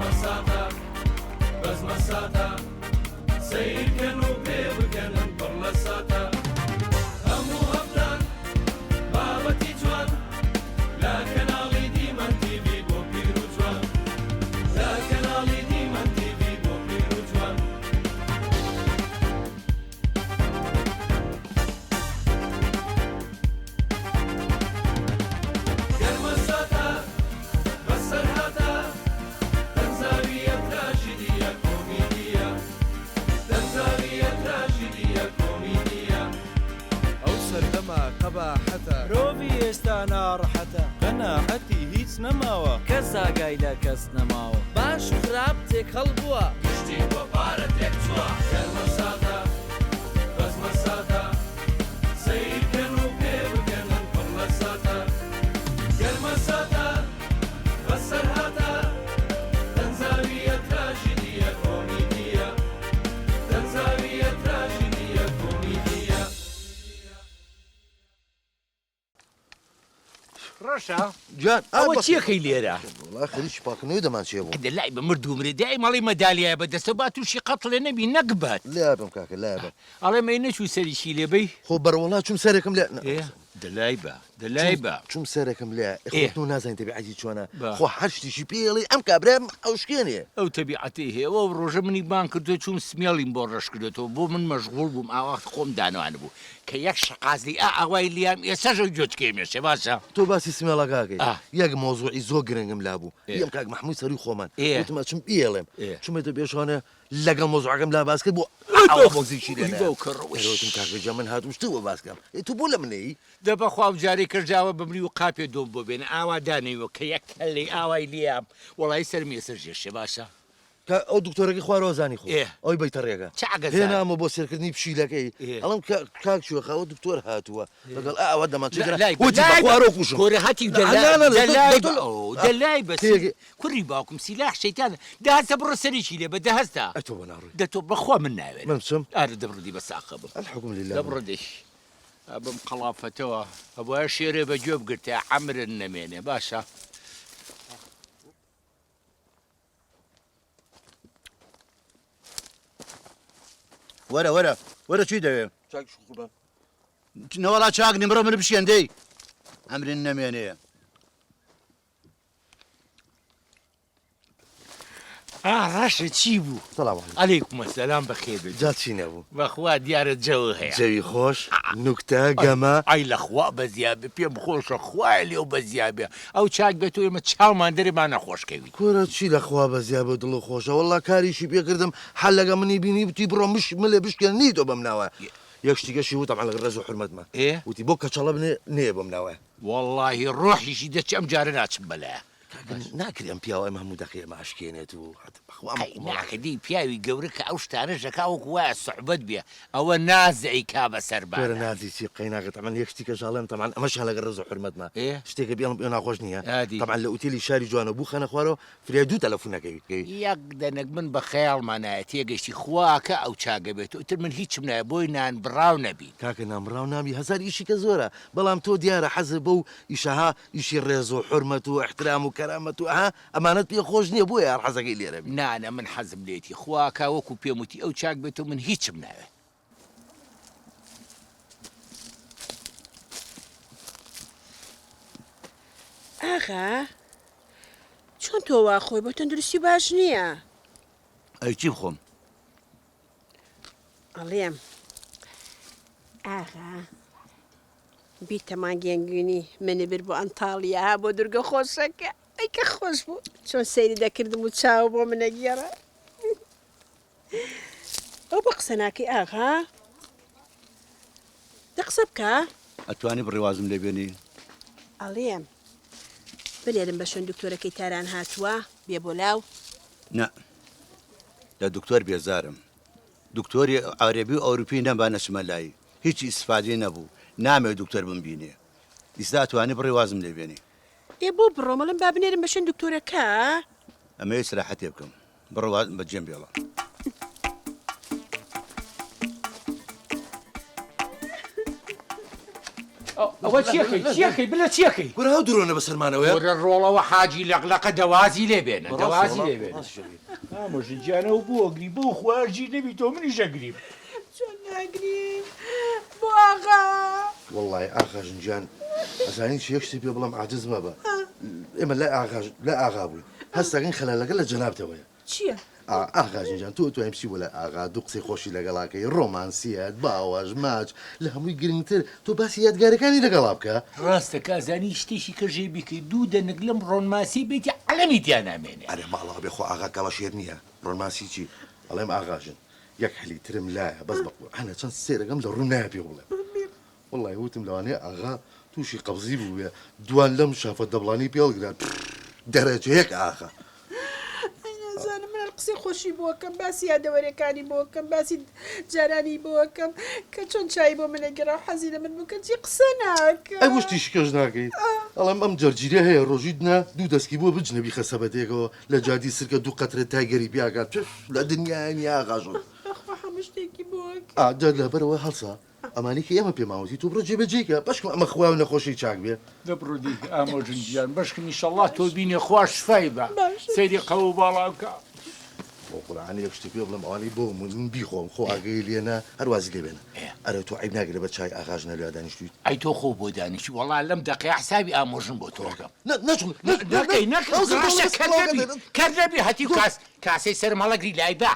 مساتا بس مساتا سير كانوا بيب كان برلا ساتا همو هفتان بابتي جوان لكن علي ديما تي في بوبيرو جوان لكن علي ديما تي في بوبيرو جوان كان مساتا بس سرهاتا تنزانية تراجيدية كوميدية تنزانية تراجيدية كوميدية أو سلما قباحة روبي استانا رحتا قناعتي هيتس نماوة كسا قايلة كس نماو باش خراب تێکەڵ بووە گشتی بۆ پارەتێک چووە گەر مەساتە بەس مەساتە سەیرکەن و پێ بکەنن پڕ لە ساتە گەر مەساتە بەس سەرهاتە تەنزاویە تراژیدیە کۆمیدیە تەنزاویە تراژیدیە کۆمیدیە ڕەشە جان ئەوە چیەکەی لێرە والله خەریکی پاکردنەوەی دەمان چێ بوو دەلای بە مردومرێ دای مەڵی مەدالیایە بەدەستە با تووشی قەتڵێ نەبی نەکبات لابم کاکە لابم ئەڵێ مەی نەچوو سەریشی لێبەی خۆ بەرەوەڵا چوم سەرێکم لێ دەلای بە دەلای بە چوم سەرێکم لێ خۆتن و نازانین تەبیعەتی چۆنە با. خۆ هەر شتێکی پێڵی ئەم کابرام ئەوشکێنێ ئەو تەبیعەتی هەیە ئەو ڕۆژە منی بان کردو چوم سمێڵیم بۆ ڕەش کردێتەوە بۆ من مەشغوڵ بووم ئاوەخت خۆم دانوان بوو کە یەک شقازی ئاوای لیام ئێسەژە گوێچکێ مێشێ باشە تۆ باسی سمێڵە کاکەی آه. یەک مۆزوعی زۆر گرنگم لابوو إيه. یەم کاک محموود سەری خۆمان إيه. وتمە چم پێڵێم إيه. چومێتە پێشوانە لەگەڵ مۆزوعەکەم لا باس کرد بۆ ئەوە بۆزیشی لێنە بۆ کڕەوەش. وتم کاکەجا من هاتم شتووە باسکەم تو بۆ لە منەی دەبەخوا جارێ کرداوە بمری و قاپێ دۆم بۆ بێنە ئاوا دانەوە کە یەک هەلێ ئاوای لیام وڵی سەر مێسەر ژێشێ باشە ئەو دکتۆرەکەی خوارەوەزانی خۆ إيه. ئەوی بەیتە ڕێگە چاگە هێنامە بۆ سێرکردنی پشیلەکەی إيه. ئەڵم کاک چوەخەوە دکتۆر هاتووە لەگەڵ ئەوە دەمان وتی خوارۆ کوشم کۆرە هەتی دەلای بەس تێگە. کوڕی باوکم سیلاح شەیتانە داهەستە بڕە سەریشی لێ بە دەهەستا ئەتۆ بەناڕووی دەتۆ بەخوا من ناوێت من بچم ئارە دەبڕدی بە ساقە بم الحكم لله دەبڕە دەش بم قەڵافەتەوە ئەوە شێرێ بە گوێ بگرتە عەمرن نەمێنێ باشە وەرە چی دەوێ نەوەڵا چاک نیمرە من بشێندەی ئەمرین نەمێنەیە ڕەشە چی بوو سلام عليكم عەلەیکوم ئەسەلام بەخێر بێت جات چی نەبوو بەخوا دیارە جەوە هەیە جەوی خۆش نوکتە گەمە ئای لەخوا بەزیابێ پێم خۆشە خوای لێو بەزیابێ ئەو چاک بێت و ئێمە چاومان دەرێمان نەخۆشکەوی کۆرە چی لەخوا بەزیا بە دڵ و خۆشە وەڵا کاریشی پێکردم حل لەگە منی بینی بتی بڕۆ مش ملێ بشکێنی تۆ بەم ناوە یەکشتیگەشی وتم لەگە ڕێز و حرمەتمە إيه؟ وتی بۆ کەچەڵە بنێ نێ بەم ناوە واللهی ڕۆحیشی دەچ ئەم جارە ناچم بەلایە ناکرێ ئەم پیاوە ئەمە هەموو دەخێ ماشکێنێت و ناکەدی پیاوی گەورە کە ئەو شتانە ژەکا وەکو وایە سوحبەت بێ ئەوە نازعی کا بەسەر کۆرە بارە نازی چی قەیناکە تەمان یەکشتیکە ژاڵێم تەمان ئەمەش لەگە ڕێز و حرمەتمە إيه؟ شتێکە بێڵم پێ ناخۆش نییە عادی. تەمان لە ئوتێلی شاری جوانە بوو خەنە خوارەوە فریا دوو تەلەفۆنەکەوی یەک دەنەک من بە خەیاڵمانایە تێگەشتی خواکە ئەو چاگە بێت و تر من هیچم نایە بۆی نان بڕاو نەبی کاکە نامڕاو نامی هەزار ئیشی کە زۆرە بەڵام تۆ دیارە حەزە بەو ئیشەها ئیشی ڕێز و حرمەت و احترام و کەرامەت و ئەها ئەمانەت پێ خۆش نییە بۆ یار حەزەکەی لێرە بی نانە من حەزم لێتی خواکە وەکو پێم وتی ئەو چاک بێت و من هیچم ناوێت ئاغا چۆن تۆ وا خۆی بۆ تەندروستی باش نییە ئەی چی بخۆم ئەڵێم ئاغا بیتەمان گەنگوینی منی بر بۆ ئەنتاڵیا بۆ دورگە خۆشەکە ئەی کە خۆش بوو چۆن سەیری دەکردم و چاو بۆ منەگیێڕە ئەو بە قسە ناکەی ئاغا دە قسە بکە ئەتوانی بڕێوازم لێ بێنی ئەڵێم بنێرم بە شوێن دکتۆرەکەی تاران هاتووە بێ بۆ لاو نە لە دکتۆر بێزارم دکتۆری عەرەبی و ئەوروپی نەمبانە چمە لای هیچی ئیسفادی نەبوو نامێ دکتۆر بمبینێ ئیستا ئەتوانی بڕێوازم لێ بێنی ئێ بۆ بڕۆمەڵم با بنێرم بە شوێن دکتۆرەکە ئەمە سراحەتێ بکەم بڕێواز بەجێم بێڵە ئەوە چیەکەی بلە چیەکەی وەرە هەو درۆنە بەسەرمانەوەە وەرە ڕۆڵەوە حاجی لەقلەقە دەوازی لێبێنە دەوازی لێبێن ئامۆژنجیانەوە بۆ ئەگری بۆ خواژی نەبی تۆ منیش ئەگریم چۆن ناگرین بۆ ئاغا وەڵڵای ئاغا ژنجیان ئەزانین چی یەکشتی پێ بڵام عاجز مەبە ئێمە لە ئاغا بووین هەستاکەین خەلالەکە لە جەنابتەوەیە چییە؟ ئاغا ژنجیان تۆ توانیم چی بۆ لە ئاغا دوو قسەی خۆشی لەگەڵاکەی ڕۆمانسیەت باوەژ ماچ لە هەمووی گرنگتر تۆ باسی یادگارەکانی لەگەڵا بکە ڕاستە کازانی شتێکی کەژێ بیکەی دوو دەنگ لەم ڕۆنماسی بێتی عەلەمی تیا نامێنێ ئەرێ ماڵەوە بێخۆ ئاغا کەڵەشێر نییە ڕۆنماسی چی ئەڵێم ئاغاژن یەک هەلی ترم لایە بەس بە قورئانە چەند سێرەکەم لە ڕوو نایە پێ بڵێ وەڵڵای وتم لەوانەیە ئاغا تووشی قەبزی بووە دوان لەم شافە دەبڵانی پێڵگران دەرەجەیەک ئاغا نازانم من قسەی خۆشی بۆکەم باسی یادەوەریەکانی بۆکەم باسی جارانی بۆکەم کە چۆن چای بۆ منەگەرا و حەزی لە من بکە چی قسە ناکە ئەی وشتیشی کەش ناکەیت ئەڵام ئەم جەرگیرە هەیە ڕۆژیدنا دوو دەستکی بۆ بجنەبی خەسەبەتێکەوە لە جادی سرکە دوو قەترە تایگەری بیاکات لە دنیای ئاغاژن ئەخوا هەموو شتێکی بۆکە ئاجار لەبەرەوە هەڵسا ئەمانی کە ئێمە پێماوەتی تۆ بڕۆ جێبەجێکە بەشکم ئەمە خوا و نەخۆشی چاک بێ دەبڕودی ئامۆژنجیان بەشکم ئینشەڵڵا تۆ بینێ خوا شفای بە سەیری قەو باڵا بکە بۆ قورئانی یەک شتی پێ بڵێم ئەوانەی بۆ من بیخۆم خۆ ئاگەی لێنە هەروازی لێبێنە ئەرە تۆ عیب ناگرێت بە چای ئاغاژنە لێ دانیشتویت ئەی تۆ خۆ بۆ دانیشتی وەڵا لەم دەقەیە حسابی ئامۆژن بۆ تۆکەم نەچڵ کەردەبی هەتی و کاسەی سەرمەڵەگری لای بە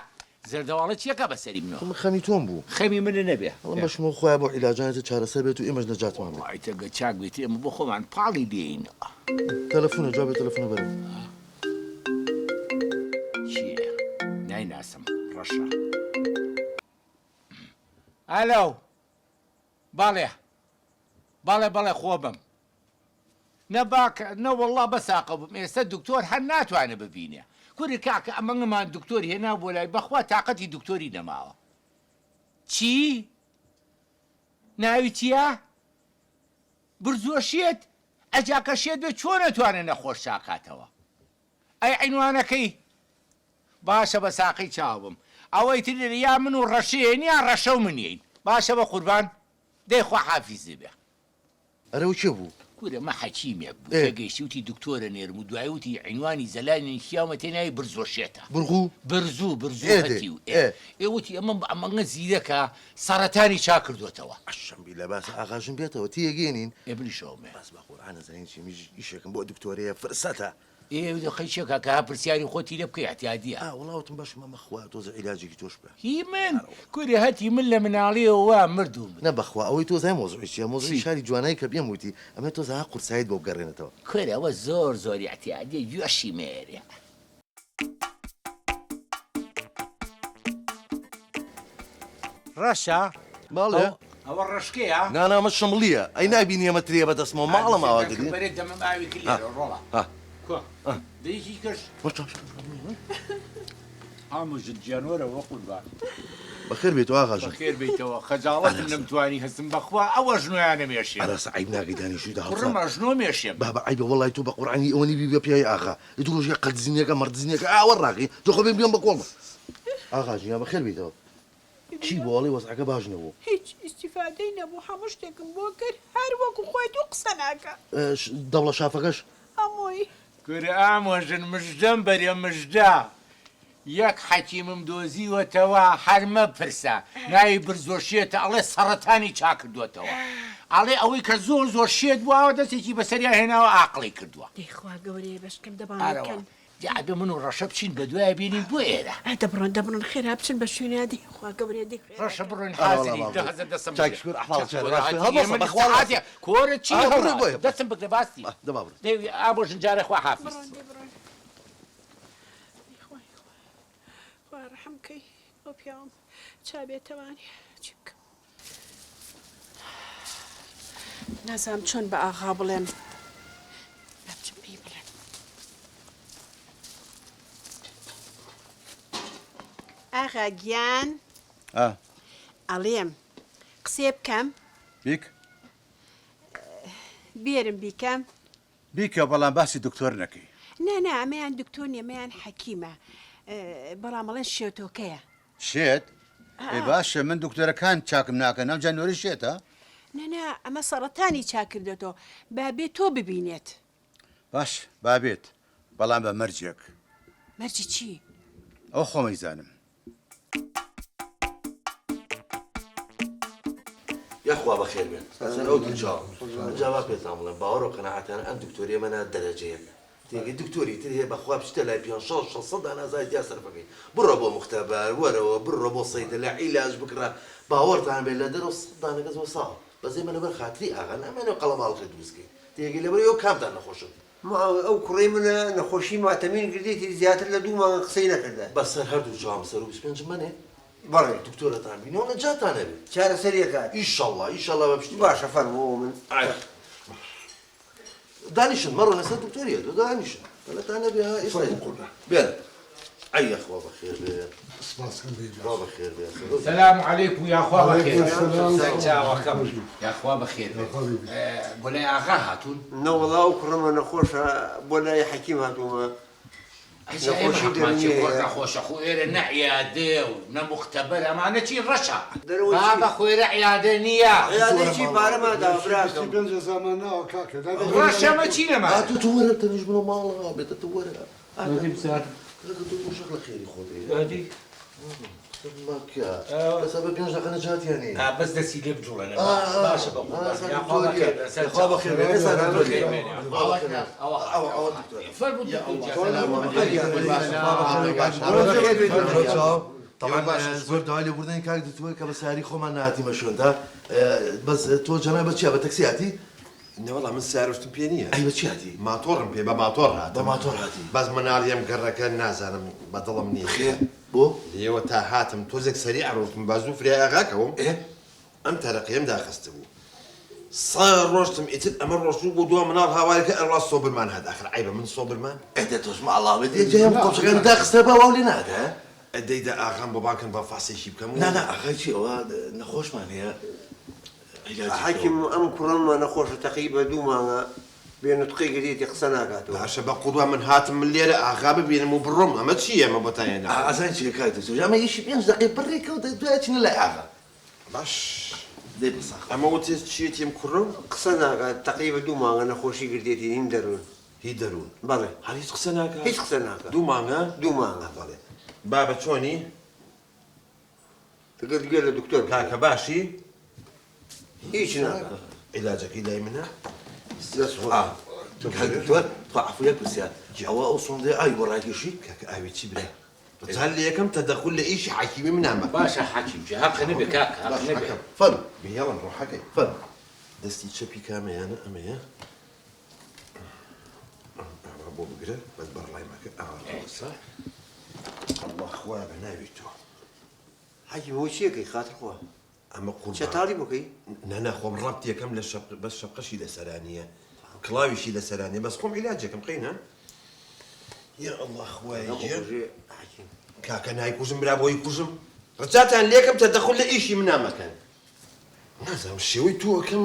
زەردەواڵە چیەکە بەسەری منەوە من خەمی تۆم بوو خەمی منە نەبێ ئەڵە بەشمە خۆیان بۆ عیلاجانێتە چارەسەر بێت و ئێمەش نەجاتمان بێت ئایتەگە چاک بێت ئێمە بۆ خۆمان پاڵی دێین تەلەفۆنە جوابێت تەلەفۆنە بەرە چییە نایناسم ڕەشە ئەلۆ بەڵێ بەڵێ خۆ بم نەباکە نەوەڵڵا بەساقە بم ئێستا دکتۆر هەر ناتوانێت ببینێ کوری کاکە ئەمەمان دکتۆری هێنا بۆ لای بەخوا تااقەتی دکتۆری نەماوە چی؟ ناوی چییە؟ برزۆشێت ئەجاکەشێت بێت چۆن نەتوانێت نەخۆش چاکاتەوە ئەی عینوانەکەی باشە بە ساقی چاوم ئەوەی تر یا من و ڕەشەیەن یا ڕەشە و منین باشە بە قوربان دەیخوا حافیزی بێ ئەرەو چێ بوو؟ کورە مە حەکیمێک بوو تێگەیشتی وتی دکتۆرە نێرم و دوای وتی عینوانی زەلانی خیاومە تێناوی برزۆشێتە برزوو هەتی و ئێوتی ئەمەگە زیرەکە سەرەتانی چا کردوێتەوە ئەشەمبی لە باس ئاغاژم بێتەوە تێگەێنین ئێبریشەوەمێ باس بە قورئانە زانین چی ئیشێکم بۆ دکتۆرەیە فرسەتە خەیچێکە کە پرسیاری خۆتی لێ بکە احتیادیە وڵاوتم باش مەمە خوا تۆزە عیلاجێکی تۆش بە هی من کوری هەتی من لە مناڵیەوە مردوم نە بەخوا ئەوەی تۆ زای مۆزوعی چیە مۆزوعی شاری جوانایی کە پێم وتی ئەمە تۆ زەها قورسایت بۆ بگەڕێنێتەوە کورەوە زۆری احتیادیە گوێشی مێرێ ڕەشە باڵێ ئەوە ڕشکەیە نانامە شمڵیە ئەی نابینی ئەمە ترێ بەدەستمەوە ماڵم ئاواگری بەرێت دەمەم ئاوی کلێرە ڕۆڵە دەیکی کەش ئامۆژت گیانۆرە وە قوربان بەخێر بێت و ئاغاژم بەخێر بیتەوە خەجاڵەتم نەمتوانی هەستم بەخوا ئەوە ژنۆیانە مێشێ ئەرەس عیب ناگەی دانیشتوویدا ڕمە ژنۆ مێشێم بابا عیبە وەڵای تۆ بە قورئانی ئەوەنی بیبێ پیای ئاغا ئێ دوو ڕۆژێ قەدزینەکە مەردزینەکە ئاوە ڕاقی تۆ خۆ بێن بێن بە کۆڵمە ئاغاژی یا بەخێر بیتەوە چی بۆ وەڵی وەزعەکە باش نەبوو هیچ ئیسیفادەی نەبوو هەموو شتێکم بۆ کرد هەر وەکو خۆی دوو قسە ناکە دەوڵە شافەکەش هەمووی کورە ئامۆژن مژدەم بەرێ مژدا یەک حەکیمم دۆزیوەتەوە هەرمە پرسە ناوی برزۆشێتە ئەڵێ سەرەتانی چا کردوێتەوە ئەڵێ ئەوەی کە زۆر شێت بووەوە دەستێکی بەسەریا هێناوە ئاقڵی کردووە دەیخوا گەورەیە بەشکەم دەبانەکەن یابێ من و ڕەشە بچین بە دوای بینین بۆ ئێرە دەبڕن خێرا بچن بە شوێنادی خوا گەورەیە دی ڕەشە بڕۆین حازری دەهەزە دەسم کۆرە چی دەستم بکە باستی دەوی ئابۆژن جارە خوا حافیز ڕەحم بکەی ئەو پیاوم چابێتەوانی چی بکەم نازانم چۆن بە ئاغا بڵێم بچم پێی بڵێم ئاغا گیان ئەڵێم قسێ بکەم بیک بێرم بیکەم بیکە بەڵام باسی دکتۆر نەکەی نا ئەمەیان دکتۆر نیە ئەمەیان حەکیمە بەڵام بەڵێن شێتۆکەیە شێت؟ ئێ باشە من دکتۆرەکان چاکم ناکەن ئەم جانۆری شێتە؟ نەنا ئەمە سەرەتانی چاکردێتەوە با بێت تۆ ببینێت. باش بابێت بەڵام بە مەرجێک مەرجی چی؟ ئەو خۆمەی زانم. یاخوا بەخێر بێن ئەسەر ئەو دوجاو جاوا پێتان بڵێن باوەڕ و قەناعەتانە ئەم دکتۆریە منە دەرەجەیەک تێگەی دکتۆری تر هەیە بەخوا پشتە لای 500 نازای دیا سەرفەکەی بڕۆ بۆ مختەبەر وەرەوە بڕۆ بۆ سەیدە لە عیلاج بکڕە باوەڕتان بێت لە دەرەوە 100 دانەگەز بۆ ساڵ بەزەی منە بەر خاتری ئاغا نامێنەوە قەڵەماڵقی دروستکەی تێگەی لەبەر ئەو کامتان نەخۆشن ئەو کوڕی منە نەخۆشی ماتەمین گردێتی زیاتر لە 2 مانگە قسەی نەکردە بەسەر هەردوو جام سەر و 25 منێ بەڵێ دکتۆرەتان بینەوە نەجاتانە بێت چارەسەریەکات ئیشەڵڵا بە پشتی باشە فەرمەوە من دانیشن مەڕۆ لەسەر دکتۆریە دو دانیشن بەلەتانە بێ بێن ئەی یەخوا بەخێر بێ خوا بەخێر بێ سلام علیکم یاخوا بەخێر چاوەکەم یاخوا بەخێر بۆ لای ئاغا هاتوون نەوەڵا ئەو کوڕەمە نەخۆشە بۆ لای حەکیم هاتوومە نەخۆشی نەخۆشە خۆ ئێرە نەعیادێ و نەمختەبەر ئەمانە چی ڕەشە دەرەوەی چی؟ بابە خۆێرە عیادە نییە یادێکی پارەمادا براکەم ڕەشەمە چی لەمە هاتوو تو وەرە تەنیش بڵۆ ماڵەوە بێتە تو وەرە شەق لە خێری خۆدی بەسە بە 5 دقیقە نەجاتیانی بەس دەستی لێ بجوڵێنە باشە بە خوا بەخێر بێ طبعا زۆر دوای لێبوردنی کاک دکتۆر کە بە سیاری خۆمان نهاتیمە شوێندا بەس تۆ جەنای بە چیە بە تەکسی هاتی؟ نەوەڵا من سیارشتم پێ نییە ئەی بە چی هاتی؟ ماتۆڕم پێ بە ماتۆڕ هات بە ماتۆڕ هاتی باز مناڵیم گەڕەکە نازانم بەدڵم نییە خێ بۆ؟ لێوە تا هاتم تۆزێک سەری عڕۆتم بازوو فرای ئاغاکەوم ئەم تەرەقیم داخستە بوو سا ڕۆشتم ئیتر ئەمە ڕۆشتوو بۆ دووە مناڵ هاوارەکە ئەڕوا سۆبرمان هات ئاخر عیبە من سۆبرمان ئەدە تۆش ماڵاو بێت جێم قۆچەکان داخستە بە واو لێ نادە ئەدەیدا ئاغام بۆ باکەن بە فاسێکی بکەم نانا ئاغای چی ئەوە نەخۆشمان هەیە حەکیم ئەم کوڕەمە نەخۆشە تەقریبە 2 مانگە بێنوتقی گرێتی قسە ناکاتەوە باشە بە قوڵوا من هاتم من لێرە ئاغا ببینم و بڕۆم ئەمە چیە ئەمە بۆتانێنە ئازان چی کات ئەمە یشی 5 دقیقە بڕێکەوە دوای چنە لای ئاغا باش دێ بساخ ئەمە وتێ چیەتیم کوڕم قسە ناکات تەقریبە 2 مانگە نەخۆشی گردێتی هین دەروون هی دەروون بەڵێ هەر هیچ قسە ناکات هیچ قسە ناکات 2 مانگە 2 مانگە بەڵێ بابە چۆنی دەگەر گوێ لە دکتۆر کاکە باشی هیچ ناکات علاجەکەی لای منە دکتۆر تو عفویەک پرسیار ئەوە ئەو سۆندەی ئاوی بۆ ڕاکێشی کاکە ئاوی چی برێ بەجار لە یەکەم تەدەخل لە ئیشی حەکیمی منامە باشە حەکیم حەق نەبێ کاکە حەق نەبێ فەر بێڵم ڕۆحەکەی فەر دەستی چەپی کامەیانە ئەمەیە بۆ بگرە بەس بەڕڵای مەکە ئاوەسا ئەڵڵا خوا بە ناوی تۆ حەکیم هۆی چیەکەی خاتر خوا ئەمە قوڵ چەتاڵی بکەی نەنا خۆم ڕەبت یەکەم لە بەس شەقەشی لەسەرانیە کڵاویشی لەسەرانیە بەس خۆم عیلاجەکەم قەینە یا ئەڵڵا خوای کاکە نایکوژم برا بۆی کوژم ڕجاتان لێکم تەدەخل لە ئیشی منامەکەن نازانم شێوەی تۆکەم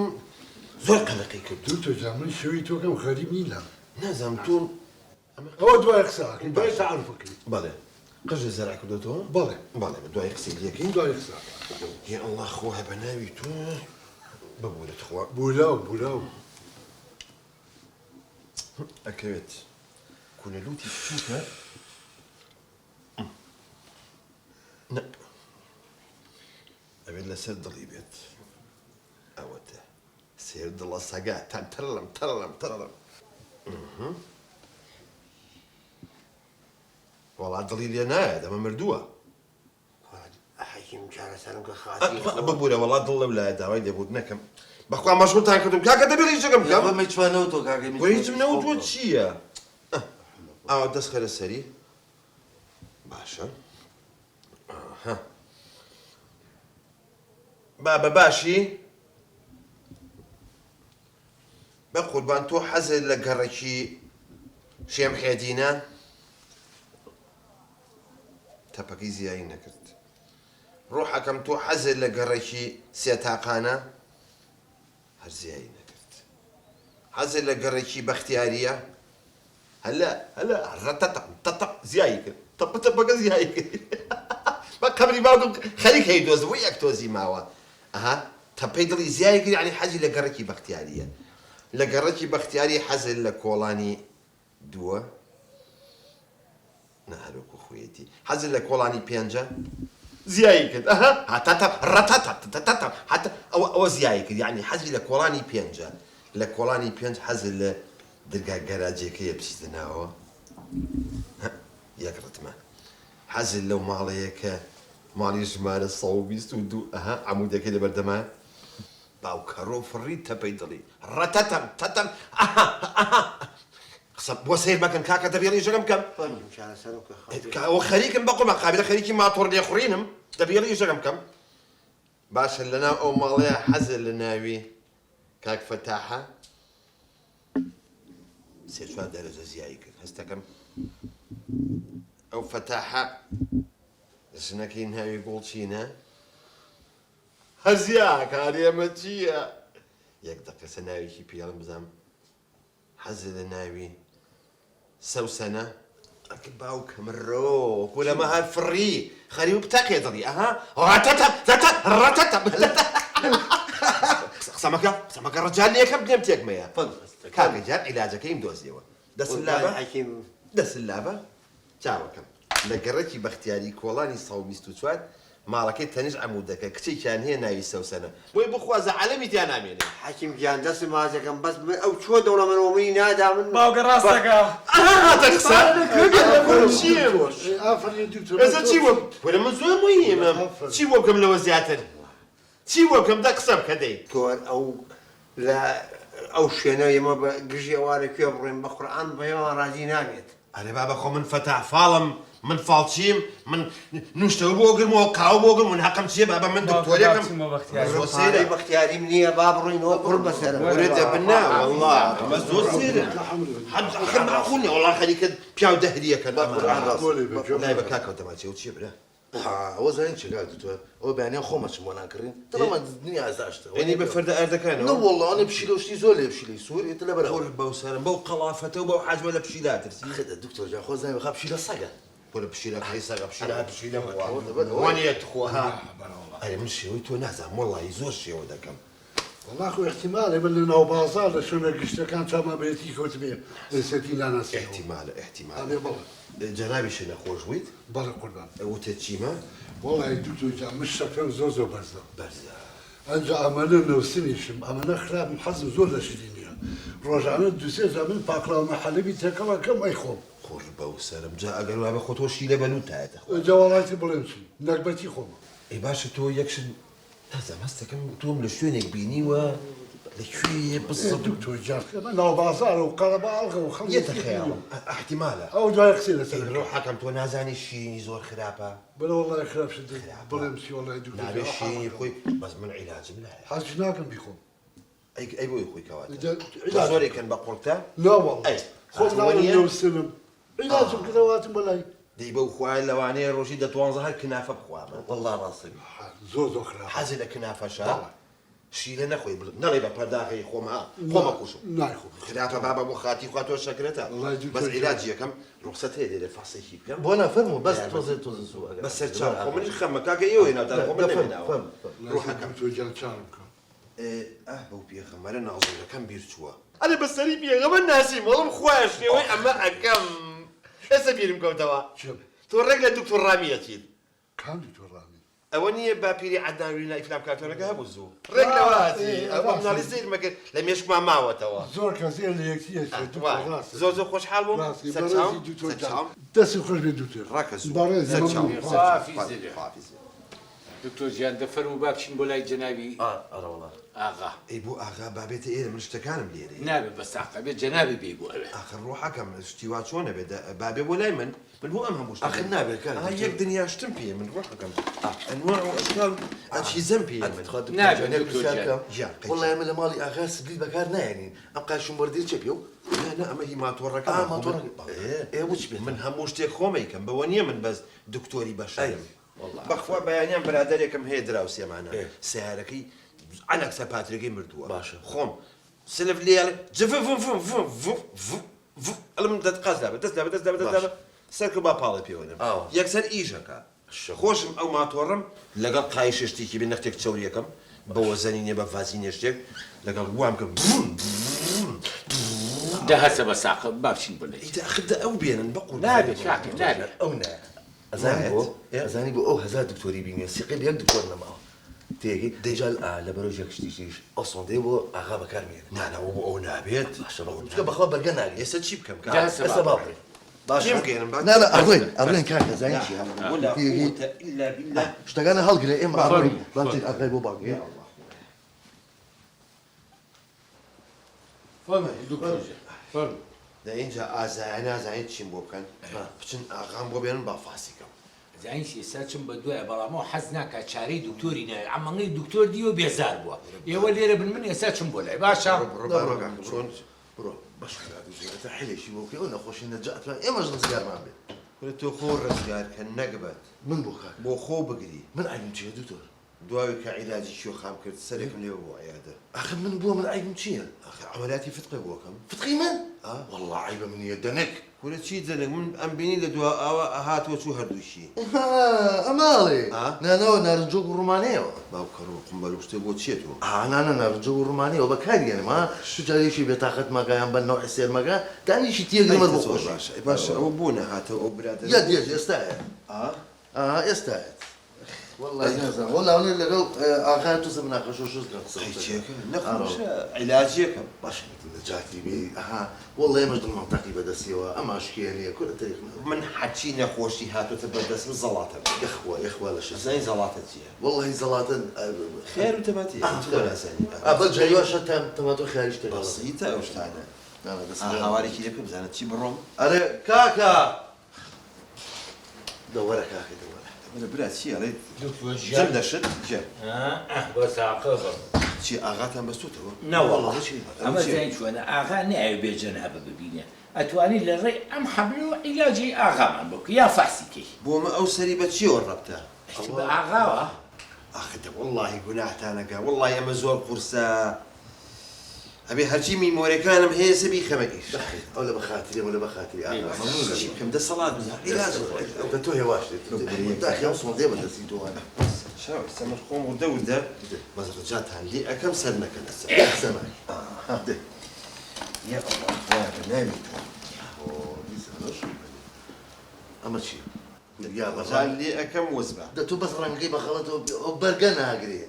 زۆر قەلەقی کرد تۆ من شێوەی تۆکەم خەریب نیلا نازانم تۆ ئەوە دوای قساکەین دوای تعارفەکەی بەڵێ قژە زەرع کردێتەوە بەڵێ بەڵێ دوای قسەی لەکەین دوای قسا یا ئەڵڵا خۆ بە ناوی تۆ ببورێت خوا بولاو ئەکەوێت کونەلوتی چووکە ئەوێت لەسەر دڵی بێت ئەوەتە سێر دڵە سەگا تان تەرڵم وەڵات دڵی لێ نایە دەمە مردووە حەکیم چارەسەرم کە خاتی ببوورە وەڵات دڵ لەو لایە داوای لێبوود نەکەم بەخوا مەشغوڵتان کردم کاکە دەبێت هیچەکەم بکەم ئەوە مەیتوانەوە تۆ کاکە هیچم نەوتوە چییە؟ ئاوا دەست خەرە سەری باشە بابە باشی بە قوربان تۆ حەزت لە گەڕێکی شێم حێدینە تەپەکەی زیایی نەکرد ڕۆحەکەم تۆ حەزت لە گەڕێکی سێتاقانە هەر زیایی نەکرد حەزت لە گەڕێکی بەختیاریە هەلا ڕەتەتەق زیایی کرد تەپەکە زیایی کرد بە قەبری باوکم خەریک هەی دۆزم وە یەک تۆزی ماوە ئەها تەپەی دڵی زیای کرد یعنی حەزی لە گەڕێکی بەختیاریە لە گەڕێکی بەختیاری حەزت لە کۆڵانی دووە نەهەرۆکو خوێتی حەزت لە کۆڵانی پێنجە زیایی کرد هاتاتە ڕەتەتە حتا ئەوە زیایی کرد یعنی حەزی لە کۆڵانی پێنجە لە کۆڵانی پێنج حەزت لە دەرگا گەراجێکەیە بچیتە ناوە یەک ڕتمە حەزت لەو ماڵەیە کە ماڵی ژمارە 122 عەمودەکەی لە بەردەما باوکەڕۆ فڕی تەپەی دڵی ڕەتەتەم تەتەم قسە بۆ سیر مەکەن کاکە دەبێڵی ژەکەم بکەم ئەوە خەریکم بە قوڵمە قابلە خەریکی ماتۆڕ لێخوڕینم دەبێڵی ژەکەم بکەم باشە لەناو ئەو ماڵەیە حەزت لە ناوی کاک فەتاحە سێ چوار دەرەجە زیایی کرد هەستەکەم ئەو فەتاحە ژنەکەی ناوی گوڵچینە هەزیا کارێمە چییە یەک دەقەسە ناوێکی پێڵم بزەم حەزت لە ناوی سەوسەنە ئەکە باوکە مرۆ کولەمە هەر فڕی خەری و بتەقێ دڵی ڕەتەتە قسەمەکە ڕەجال یەکەم بنێم تێکمەیە کاکە جار عیلاجەکەیم دۆزیەوە دەسلابە چاوەکەم لە گەڕێکی بەختیاری کۆڵانی 124 ماڵەکەی تەنیش عەمودەکە کچێکیان هەیە ناوی سەوسەنە بۆی بخوازە عەلەمی تیان نامێنێ حەکیم گیان دەست مازەکەم بەس ئەو چوە دەوڵەمەوەی نادا من باوکە ڕاستەکە هاتە قسە ئێستا چی وە وەرە من زۆر مهمە چی وە بکەم لەوە زیاتر چی وە بکەم دا قسە بکە دەی تۆر ئەو شوێنە ئێمە بە گژی ئەوانە کوێ بڕێن بە قورئان بەیەوە ڕازی نابێت ئەرێ بابە خۆ من فەتاح فاڵم من فاڵچیم من نوشتەوە بۆ گرمەوە کاو بۆ گرم من حەقم چییە بابە من دکتۆرێکم سێرەی بەختیاریم نییە با بڕۆینەوە کوڕ بەسەرە ورێتە بنا والله ئەمە زۆر سێرە حەقم معقولنیە وەڵڵا خەریکە پیاو دەهریەکەن لای بە کاکەوە دەماچێ و چییە برا ئەوە زانین چێگا دوتوە ئەوە بەیانیان خۆمەچم بۆ ناکردین دڵەمە دنیا ئازاشتەوە ئەنی بە فەردە ئەردەکانەوە وەڵڵانە پشیلە و شتی زۆر لێ پشیلەی سوور ئێتە لەبەر ئەوە بەو سەرم بەو قەڵافەتە و بەو حەجمە لە پشیلا ترسی خێدە دکتۆر جان خۆ زانین بەخا پشیلە سەگە بۆ لە پشیلەکەی سەگە پشیلە وانیەت خۆ ئەرێ من شێوەی تۆ نازانم وەڵڵی زۆر شێوە دەکەم والله خو احتمالي من ناو بازار لشون قشتكان تما بيتي كتبي سيتي لا ناس احتمال هذا والله جنابي شنو خوجويت بلا قربان وتتشيما والله دكتور جا مش شكل زوزو برزا انجا عملنا وسنيشم عملنا خراب محزم زول لشدينيا رجعنا دوسي زمن باقلا محل بيتكلا كم يخوم خوش بو سلام جا اگر ما بخوتوشي لبنو تاعت جا والله تبلمشي نقبتي خوم اي باش تو يكشن هذا مستكم توم لشونك بيني و لشوية بالضبط دكتور جار ناو بازار وقربا الغى وخلص يتخيل احتمالا او جا يغسل سنه روح حكم تو نازاني شي زور خرابه بلا والله خراب شد بلمشي والله دكتور لا شي خوي بس من علاج ملاح حاجناكم بيكم اي بوي خوي كوات زوري كان بقولته لا والله اي خذ لنا السلم علاجهم كذوات بلاي دي بو خويا لواني روشيدة توانزها كنافه بخوامه والله راسي زور خراب حازل كنافه شا شيلنا خوي نلي برداخي خوما كوشو ناي خو خلافه بابا مخاتي خواتو شكرتها بس علاجي كم رخصتي دي فحصي كم بونا فرمو بس توزي سوق بس تشار خو من خم كاكا يو هنا تاع خو من روح كم توجل تشارك بو بيه خمر انا اظن كم بيرتوا انا بس ري بيه غم الناسي والله مخواش وي اما كم اسبير مكوتوا شوف تورق للدكتور رامي اكيد كان دكتور رامي أونية بابيري عدنا وينا إفلام كارتونك هبوزو رجلواتي أبو ناليزير مكان لم يشكوا معه توا زور كثير اللي يكتيش دكتور زوزو خوش حالهم سرتهم دس خوش بالدكتور ركزوا بارز صافي دكتور جان دفر وباكشين بولاي جنابي أنا والله آغا اي بو اغا بابيت ايه من اشتكان بليري نابي بس عقبي جنابي بيبو اخر روحك كم اشتيوات شونه بدا بابي ولا من هو امهم مش اخر نابي كان هاي دنيا اشتمبي من روحك كم انواع واشكال اشي زمبي نابي دكتور جان والله يا مالي اغا سبلي بكارنا يعني ابقى شو مردير تشبيو لا اما هي ما تورك ما تورك ايه وش بيه من هموشتك خومي كم بونيه من بس دكتوري بشر والله بخوا بيانيان برادركم هي دراوسيه معنا سهركي عنك سباتريكي مردوه باشا خوم سلف لي على جف المهم تتقزل سركل با بالي بيونم يكسر ايجاكا خوش او ما تورم لقى قايش اشتيكي بين نختك تسوريكم بە وەزەنی نێ بە ڤازینێ شتێک لەگەڵ وام کە ده هسه بە ساقە بابچین بڵێ ئیتاخدا ئەو بێنن بەقول نابێت کاکە نابێت ئەو نایە ئەزانی بۆ ئەو هەزار دکتۆری بینێ سیقی بە یەک دکتۆر نەماوە تێگەی دەیجال لە بەرەو ژێکشتیشیش ئەو سۆندەی بۆ ئاغا بەکارمێنێت نانەوە بۆ ئەو نابێت باشە بەخوا بەرگە ناگێت ئێستا چی بکەم ئێستا باڵێ باشە بگەێنم نانە ئەڕێن کاکە زانین چیە إلا بالله شتەکانە هەڵگرێ ئێمە ئاڕێ بڵێن ئاغای بۆ باگێ دا اینجا ئازایانە زانیت چیم بۆ بکەن بچن ئاغام بۆ بێنن با فاسیکەم زانیش ئێستا چم بە دوایە بەڵامەوە حەز ناکات چارەی دکتۆری نایە ئەمەڵی دکتۆر دیوە بێزار بووە ئێوە لێرە بن من ئێستا چم بۆ لای باشە چۆن بڕۆ باش خراوێتە حلێکی بۆ بکە ئەو نەخۆشی نەجاتوان ئێمەش ڕزگارمان بێت تۆ خۆ ڕزگار کە نەگبەت من بۆ کاک بۆ خۆ بگری من عیبم چییە دوتۆر دواوی کە عیلاجی شیۆ خام کرد سەرێکم لێوە بۆ عیادە ئاخە من بووە من عیبم چییە عملیاتی فتقی بۆکەم فتقی من والله عیبە منیە دەنێک کورە چی دەنێک من ئەم بینی لە دوا ئاوە هاتووە چوو هەردووشی ئەماڵێ نانەوە نارنجۆک و ڕوومانەیەوە باوکەڕ و قمبەل و شتێ بۆ چێتەوە نانە نارنجۆ و ڕوومانەوە بەکارگەێنم شجارێکی بێتاقەت مەگایان بە نەوع سێرمەگە دانیشی تێگەمە بۆ خۆش باشە ئەوە بۆ نەهاتەوە ئەو برادە ئێستاە ئێستاە والله نازانم وەڵاوێ لەگەڵ ئاغای تو مناقەشە عیلاجیەکەم باش جاتی بێ وەڵڵ ئێمەش دڵمانتەقی بەدەستیەوە ئەما شکێنیە کورە تاریخ من حەچی نەخۆشی هاتوۆتە بەردەست من زەڵاتە یەخوا لە زەی زەڵاتە چییە وەڵڵی زەڵاتن خێر و تەماتی بەل جایواشە تەماتۆ خیاریش تێ بەسیتە ئەو شتانە هاوارێکی لێ بزانێت چی بڕۆم ئەرێ کاکە دەوەرە کاکە دەوەرە برا چی ئەڵێ جەم دەشت جە بۆ ساقە بە چی ئاغاتان بەستوتەوە نەوەڵڵ ئەمە زین چۆنە ئاغا نایە بێجەنابە ببینێ ئەتوانی لە ڕێی ئەم حەبلەوە عیلاجی ئاغامان بکە یا فاسیکەی بۆمە ئەو سەری بە چیەوە ڕەبتە بە ئاغاوە ئاخدە وەڵڵاهی گوناحتانەکە وەڵڵی ئەمە زۆر قورسە ئەبێ هەرچی میمۆرەکانم هەیە سەبی خەمەکیش ئەو لە بەخاتری ئەو لە بەخاتری چی بکەم دەسەڵات بە تۆ هێواش داخیاو سۆندێ بەدەستی تۆوانە سەمە خۆم و دەودە بەس ڕجاتان لێ ئەەکەم سەر نەکەن لەسەر یا ئەمە چی ڕژان لێ ئەەکەم وەزبە تۆ بەس ڕەنگەی بەخەڵەتەوە ئەو بەرگە ناگرێ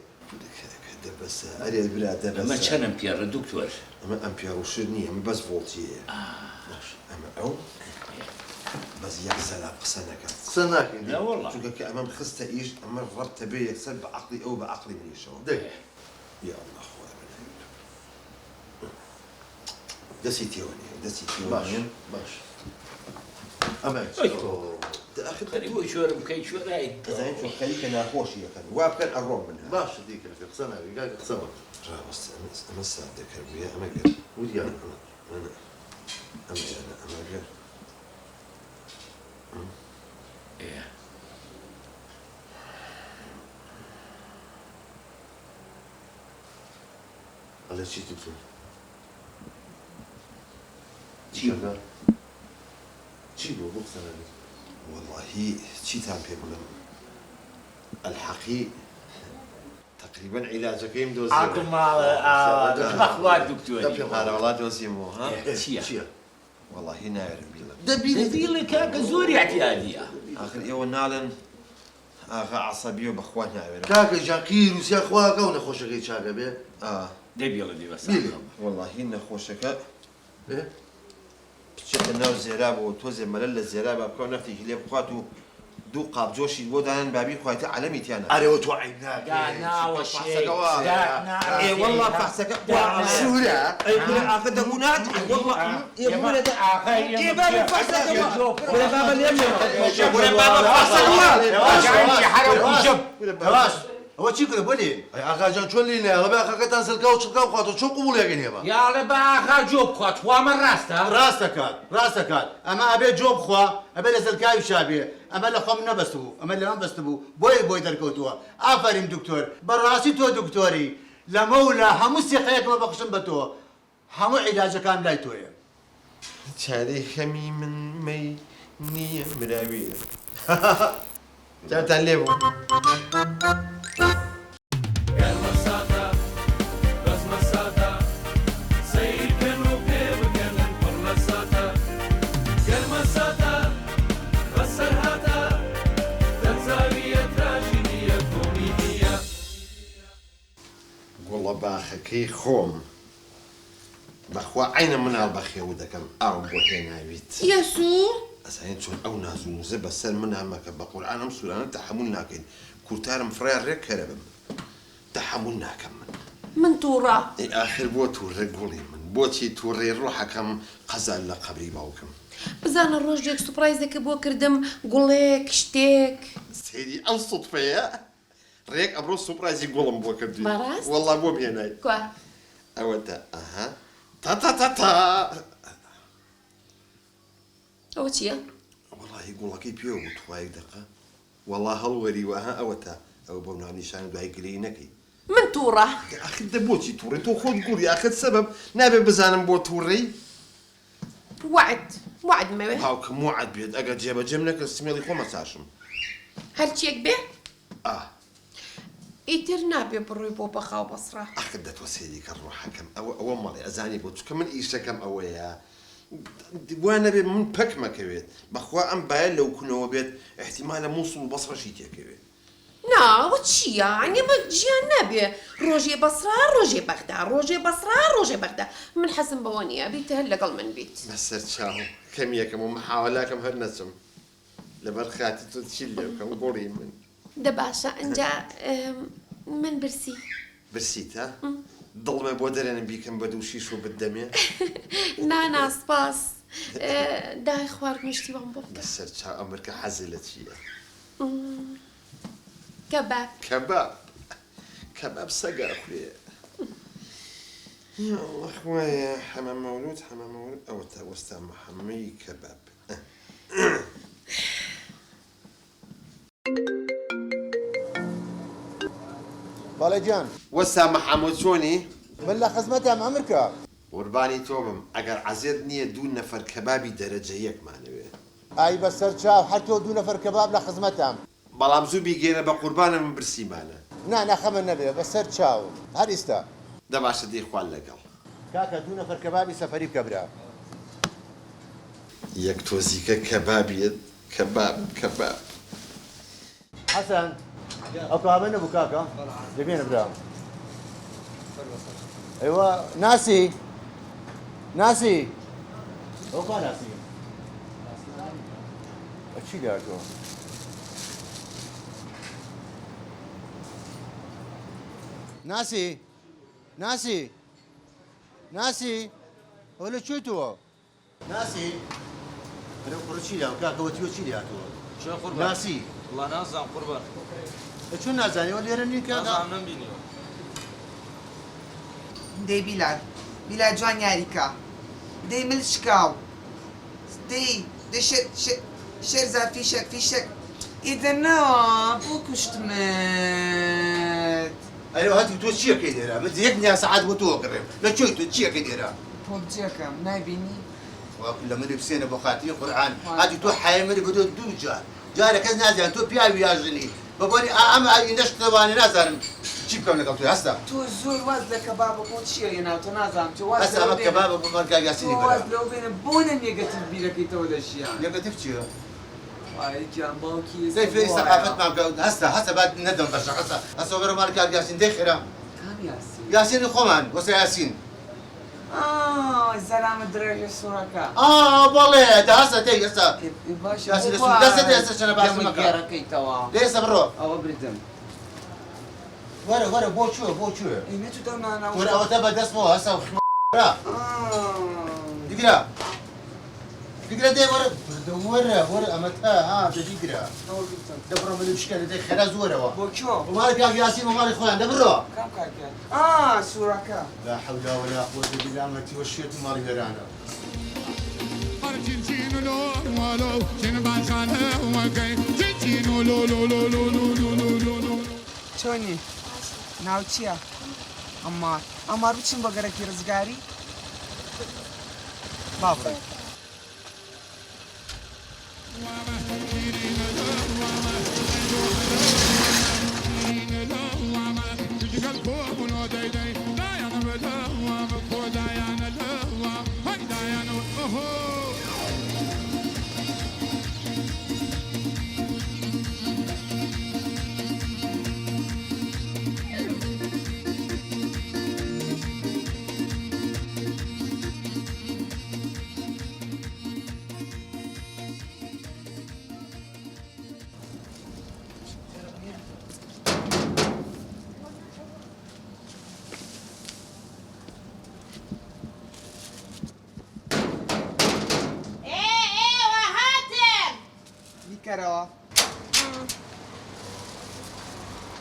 دەبەسە ئەرێ برا دەبەسە ئەمە چەندم پێڕە دکتۆر ئەمە ئەم پیاڕوشر نییە ئەمە بەس ڤۆڵتیەیە ئەمە ئەو بەس یەک سەلا قسە نەکات قسە ناکەین چونکە کە ئەمەم خستە ئیش ئەمە ڕەبتە بێ یەکسەر بە عەقڵی ئەو بە عەقڵی منیشەوە یا الله خوای دەستی تێوە نیە دەستی تێوە باش ئەمە خەری بۆی شۆرم بکەی شۆرایی دەزانین چۆن خەریکە ناخۆشی یەکەن وا بکەن ئەڕۆم من باشە دیکە قسە ناوی گاکە قسە بە ڕاوەستە ئەمە سات دەکەوێ ئەمە گەر وریان ئەمە گەر ئەلە چی تو چی بۆ بۆ قسە ناوی والله چیتان پێ بڵم الحەقی تقریبا عیلاجەکەیم دۆزیمەخوات دکتۆری هەراوڵات دۆزیمەوە ها چییە؟ والله ناوێرم بیڵم دەبیڵی کاکە زۆری احتیاجیە آخر ئێوە ناڵن ئاغا عەسەبیە بەخوا ناوێرم کاکە ژان قیر وسیا خواکە و نەخۆشەکەی چاکە بێ دەبیڵە دیوەسا والله نەخۆشەکە بچێتە ناو زێرابەوە تۆزێ مەلەل لە زێرابە بکە و نەفتێکی لێ بخوات و دوو قاپجۆشی بۆ دانن بابی خوایتە عەلەمی تیانە ئەرێوە تۆ عیب والله فەحسەکە شورە ئاخر دەمونات والله ئەوە چی کرد بۆ ئاغاجان چۆن لینە ئەڵە بە ئاخەکەتان سەرکا و چڵکا بخواتەوە چۆن قوبوڵێگەن هێبە یاڵێ بە ئاغا جۆ بخوات وامە ڕاستە ڕاستەکات ئەمە ئەبێ جۆ بخوا ئەبێ لە سەرکاوی شابێ ئەمە لە خۆم نەبەست بوو ئەمە لەمە بەست بوو بۆی دەرکەوتووە ئافرین دکتۆر بەڕاستی تۆ دکتۆری لەمە و لە هەموو سێقەیەکمە بەخشم بە تۆ هەموو عیلاجەکان لای تۆیە چارەی خەمی من مەی نییە مراویە جاتان لێ بوو گەرمە ساتە باخەکەی خۆم بەخوا عینە مناڵ بەخێو دەکەم ئاوم بۆ هێناویت یەسوو ئەزانین چۆن ئەو نازوونزە بەسەر منامەکە بە قورئان ئەم سوورانە تەحەموول ناکەین کورتارم فڕای ڕێک کەرە بم تەحەموول ناکەم من تووڕە ئاخر بۆ تووڕێ گوڵی من بۆچی تووڕێ ڕۆحەکەم قەزان لە قەبری باوکم بزانە ڕۆژێک سوپرایزێکە بۆ کردم گوڵێک شتێک سێری ئەم سوتفەیە ڕێک ئەمڕۆ سوپرایزی گوڵم بۆ کردی بەڕاست؟ وەڵا بۆ بهێنای کوا ئەوەتە ئەها تا ئەوە چییە؟ وەڵاهی گوڵەکەی پێوە بوو توایەک دەقە وەڵا هەڵوەری وەها ئەوەتە ئەوە بەو ناونیشانە دوای گرەی نەکەی من تووڕە ئاخر دە بۆچی تووڕێ تۆ خۆت گوڵی ئاخر سەبەب نابێ بزانم بۆ تووڕەی وعد مەوێ هاوکەم وعد بێت ئەگەر جێبەجێم نەکرد سمێڵی خۆمە چاشم هەرچیەک بێ ئا ئیتر نابێ بڕووی بۆ بەخاو بەسڕا ئاخر دەتوە سێری کە ڕۆحەکەم ئەوە مەڵێ ئەزانی بۆ چکە من ئیشەکەم ئەوەیە وانە بێت من پەکمەکەوێت بەخوا ئەم باە لەو کونەوە بێت احتیمالە مووسڵ و بەسڕەشی تێکەوێت ناوە چییە؟ ئەنێ بە ژیان نابێ ڕۆژێ بەسرا ڕۆژێ بەغدا ڕۆژێ بەسرا ڕۆژێ بەغدا من حەزم بەوە نییە بیتە هەر لەگەڵ من بیت بەسەر چاو کەمیەکەم و محاوەلاکەم هەر نەچم لەبەر خاتی تۆ چی لێ بکەم گۆڕی من دە باشە ئەنجا من برسی برسیتە؟ دڵمە بۆ دەرێنم بیکەم بە دوو شیش و بدەمێ نانا سپاس دای خوارد مشتی بەم بۆ بکە بەسەر چاو ئەمریکا حەزی لە چییە؟ کەباب کەباب سەگا خوێ یا الله خوایە حەمە مەولود ئەوە تا وەستا محەممەی کەباب بەڵێ گیان وەستا محەممەد چۆنی؟ من لە خزمەتم ئەمریکا قوربانی تۆ بم ئەگەر عەزیێت نییە دوو نەفەر کەبابی دەرەجە یەکمانەوێ ئای بەسەر چاو هەر تۆ دوو نەفەر کەباب لە خزمەتم بەڵام زوو بیگەێنە بە قوربانە من برسیمانە نەخەمە نەبێ بەسەر چاو هەر ئیستا دەباشە دەی خوال لەگەڵ کاکە دوو نەفەر کەبابی سەفەری بکە برا یەک تۆزیکە کەبابیت کەباب حەسەن ئەو کابە نەبوو کاکە دەبێنە برا ئەیوە ناسی ئەو کا ناسی چی لێ تۆ ناسی ئەو لە کوێتەوە ناسی ئەرە قڕە چی لێ کاکەوە تیوە چی لێهاتەوە ناسی وڵا نازانم قوربان چۆن نازانیەوە لێرە نین کاکە نازانم نەمبینیەوە دەی بیلال جوان یاریکە دەی ملشکاو دەی شێرزار فیشەک ئیدەنەوە بۆ کوشتمت ئەرێ هەتی تۆ چیەکەی لێرە من یەک نیا سەعات بۆ تۆ کڕێم لە کوێی تۆ چیەکەی لێرە تۆ بجێکەم نایبینی لە منی بسێنە بۆ خاتری قورئان هاتی تۆ حایمەری بدۆ دوو جارە کەس نازانێت تۆ پیاوی یاژنی بەبوونی ئەم ئینەش تەوانێ نازانم چی بکەم لەگەڵ توی هەستا تۆ زۆر واز لە کەبابە بۆ چییە هێناو تۆ نازانم تۆ واز هەستا ئەمە کەبابە بۆ مەرگا یاسینی بەرە واز لەو بێنە بۆ نە نێگەتیڤ بیرەکەیتەوە لە ژیان نێگەتیڤ چییە؟ گیان باوکی دەی فێری سەقافەتمان بکە هەستا بعد نەدەم بەشە هەستا بەرە مارکار یاسین دەی خێرا کام یاسین یاسینی خۆمان وەسە یاسین زەرامە درێژە سوورەکە بەڵێ هەستا دەی ئێستا باشە دەستە دەی ئێستا چەنە باسم مەکە گێڕەکەیتەوە دەی ئێستا بڕۆ ئەوە بردم وەرە بۆ چوە ئینە تو دەمانەوە وەرە ئەوەتە بەدەستمەوە هەستا دیگرە دەی وەرە ئەمە تا دەدیگرە دەبڕۆ من بشکێنە دەی خێرا زۆرەوە بۆ چۆ وماری کاک یاسین وماری خۆیان دەبڕۆ کام کاکە سوورەکە لا حول ولا قوة إلا بالله عمتي والشيط ماري غيرانا چۆنی ناو چییە؟ ئەمار بچین بۆ گەرەکی ڕزگاری؟ با بڕێ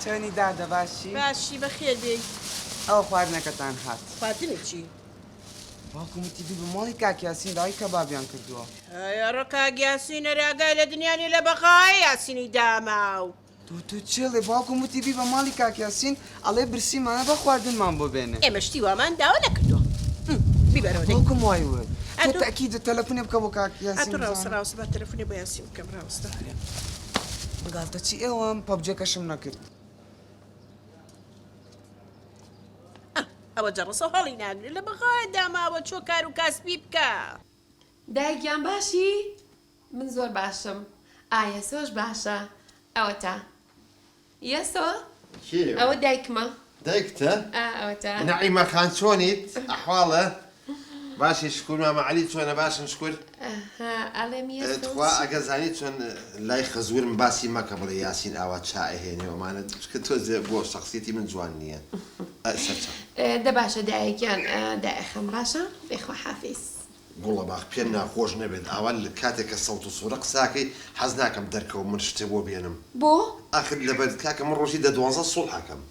چۆنی دادە باشی؟ باشی بەخێر بێ. ئەو خواردنەکەتان هات. خواردنی چی؟ باوکم وتی دوو بە ماڵی کاک یاسین داوای کەبابیان کردووە. ئەرە کاک یاسینە راگای لە دنیانی لە بەقای یاسینی داماو. تو چێڵێ باوکم وتی بی بە ماڵی کاک یاسین ئەڵێ برسیمانە بە خواردنمان بۆ بێنێ. ئێمە شتی وامان داوا نەکردووە. بیبەرەوە دەی. باوکم وای وە. تۆ تەکیدە تەلەفۆنێ بکە بۆ کاک یاسین. ئەتو ڕاوسە بە تەلەفۆنی بە یاسین بکەم ڕاوستە. گاڵتە چی ئێوەم پەبجەکەشم نەکرد. ئەوە جەڕسە هەڵی ناگرێت لە بەقای داماوە چۆ کار و کاسبی بکە. دایکیان باشی؟ من زۆر باشم. ئایا سۆش باشە؟ ئەوە تا. یەسۆ؟ ئەوە دایکمە. دایکتە؟ ئەوە تا. نعیمە خان چۆنیت؟ ئەحواڵە؟ باشی شکر مامە عەلی چۆنە باشن شکر؟ ئەڵێم یەسۆ. تخوا ئەگە زانی چۆن لای خەزورم باسی مەکە بڵێ یاسین ئاوا چای هێنێوەمانە کە تۆزێ بۆ شخصیەتی من جوان نییە. دە باشە دایکیان دایخەم باشە؟ بێخوا حافیز. گوڵە باخ پێ ناخۆش نەبێت ئاوا لە کاتێک کە سەوت و سوورە قساکەی حەز ناکەم دەرکەوە من شتێ بۆ بێنم. بۆ؟ ئاخر لەبەر کاکە من ڕۆژی دە 12 سوڵحەکەم.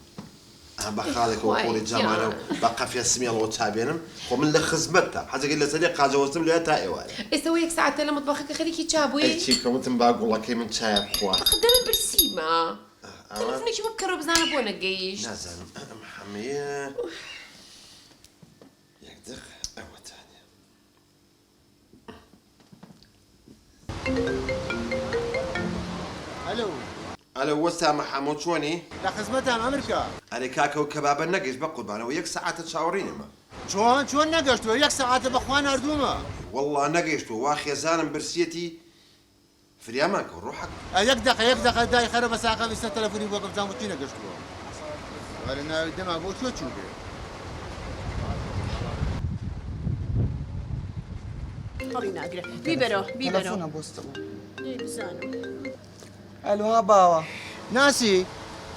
بە خاڵێکەوە خۆڵی جامانە و بە قەفێ سمێڵەوە چابێنم خۆ من لە خزمەتە حەزەکەی لەسەری قاجەوەستم لێ تا ئێوارە. ئێستا یەک ساعتە لە مطبەخەکە خەریکی چابووی؟ چی کەوتم با گوڵەکەی من چایە بخوا. خدە من برسیمە. تەلەفۆنێکی بۆ بکەڕە بزانە بۆ نەگەیشت. نازانم ئەم هەمەیە یەک دق ئەوەتانێ. ئەلو ئەلە وەستا مەحەمۆ چۆنی؟ لە خزمەتان ئەمریکا. ئەرێ کاکە و کەبابە نەگەشت بە قوربانەوە یەک سەعاتە چاوەڕینەمە. چۆن نەگەشتووە یەک سەعاتە بەخوا ناردوومە. وەڵڵا نەگەیشتووە وا خێزانم برسیەتی فریامان کە ڕۆحەک. یەک دقە دای خەرە بە ساقە ویستە تەلەفۆنی بۆ بزانم چی نەگەشتووە. وەرە ناوی دەما بۆ چۆ چوو بێ. هەڵی ناگرێت. بیبەرەوە تەلەفۆنە بۆستەوە. بزانم. ئەلوها باوە. ناسی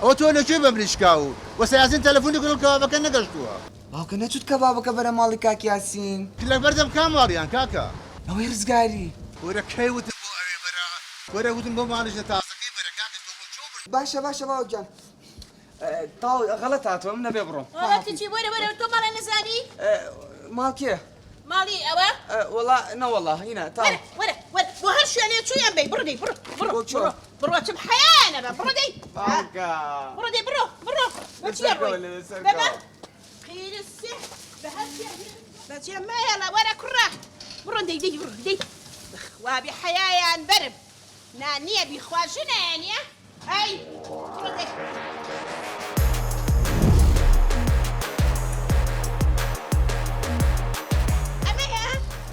ئەوە تۆ لەکوێ بە مریشکا و وەسە یاسین تەلەفۆنی کرد و کەبابەکە نەگەشتووە. باوکە نەچوت کەبابەکە بەرە ماڵی کاک یاسین. لە بەردەم کام ماڵیان کاکە؟ ئەوەی ڕزگاری. وەرە کەی وتم بۆ ئەوێ بەرە وەرە وتم بۆ ماڵیش لە تاسەکەی بەرە کاکە تۆ بۆ چۆ برد. باشە باوکجان. تاو غەڵەت هاتووە من نەبێ بڕۆم. هەڵەتی چی وەرە تۆ ماڵی نەزانی؟ ماڵ کێ؟ ماڵی ئەوە؟ وەڵا نەوەڵا هینە تا. وەرە بۆ هەر شوێنێ چویان بێ بڕدەی بڕۆ چم حەیانە بە بڕدەی. بڕدەی بڕۆ بەچیە ڕۆی بەمە خیرە سێ بە هەرچیە بەچیە مایەڵە وەرە کوڕە بڕۆ دەی وابی حەیایان بەرم نانیە بیخواژنایانە ئەی بڕدەی.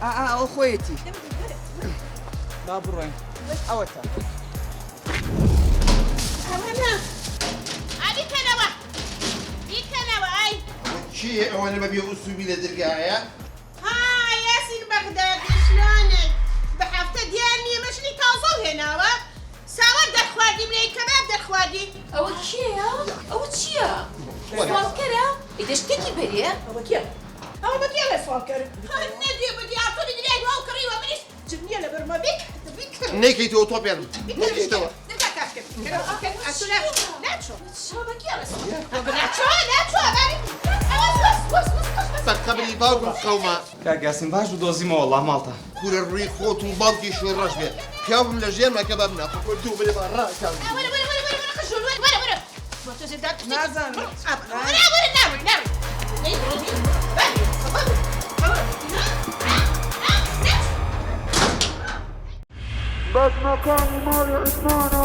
ئەوە خۆیەتی. با بڕۆین. ئەوە تا. ئەوەنە ئابیکەنەوە بیکەنەوە ئەی. چیە ئەوەنە بەبێ ئوسوبی لە دەرگایە؟ ها یاسین بەغدادی شلونێک بە هەفتە دیار نییە مەشنی تازە هێناوە ساوەر دەرخواردی منەی کەباب دەرخواردی. ئەوە کێیە؟ ئەوە چییە؟ سوالکەرە؟ ئیدە شتێکی بەریە؟ ئەوە کێ؟ ئەوە بە کێ لە سوالکەرە؟ نەدوێ بە دیاتۆری دریای واو کڕیوە منیش جنیە لە بەرمە بیکە. نەیکەی تۆ تۆ پێم نەگەشتەوە. سەرقەبری باوکم خەومە. کاک یاسین باش و دۆزیمەوە وەڵڵا ماڵتە. کورە ڕووی خۆت و باڵکی شوێ ڕەش بێ پیاوم لە ژێرمە کەباب ناخۆ دوو بێ ڕاکە. نازانم. بس مكاني مالي عثمانة